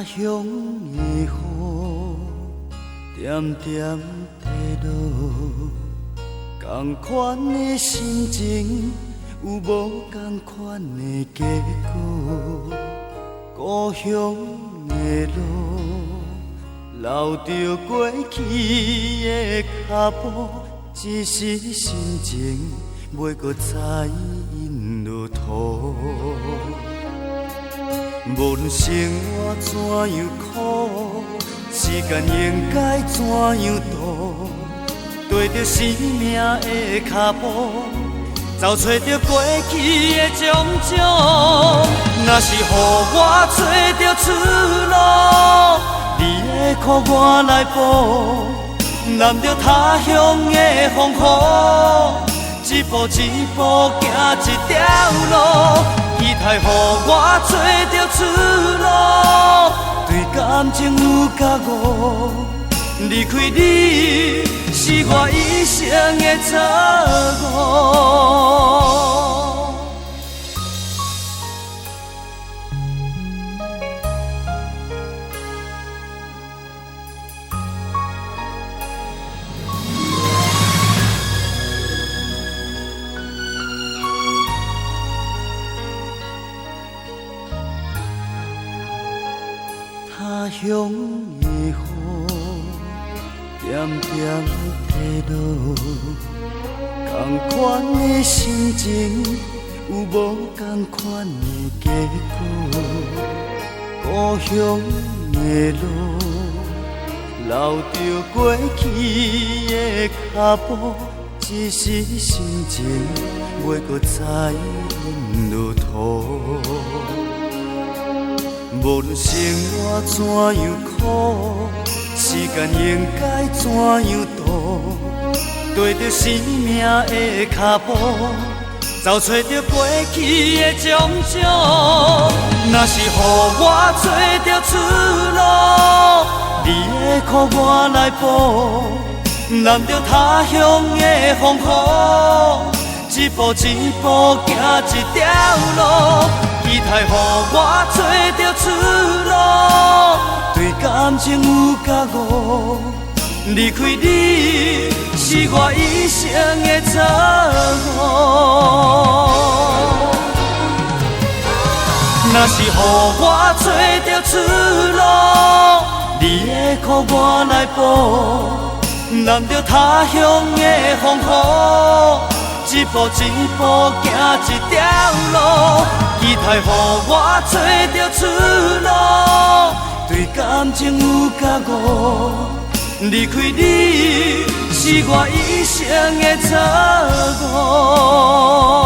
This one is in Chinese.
乡的雨点点滴落，同款的心情有无同款的结果？故乡的路，留着过去的脚步，一时心情袂搁再因落土。无论生活怎样苦，时间应该怎样度？跟着生命的脚步，找找着过去的种种。若是予我找着出路，你的苦我来补，揽着他乡的风雨，一步一步行一条路。期待予我找着出路，对感情有觉悟，离开你是我一生的错误。他乡的雨点点滴落，同款的心情有无同款的结果？故乡的路，留着过去的脚步，一时心情袂搁再因落土。无论生活怎样苦，时间应该怎样度？跟着生命的脚步，找找着过去的种种。若是予我找着出路，你的苦我来补，揽着他乡的风雨，一步一步行一条路。期待予我找着出路，对感情有觉悟，离开你是我一生的错误。若是予我找着出路，你的苦我来补，揽着他乡的风雨，一步一步行一条路。期待予我找着出路，对感情有觉悟，离开你是我一生的错误。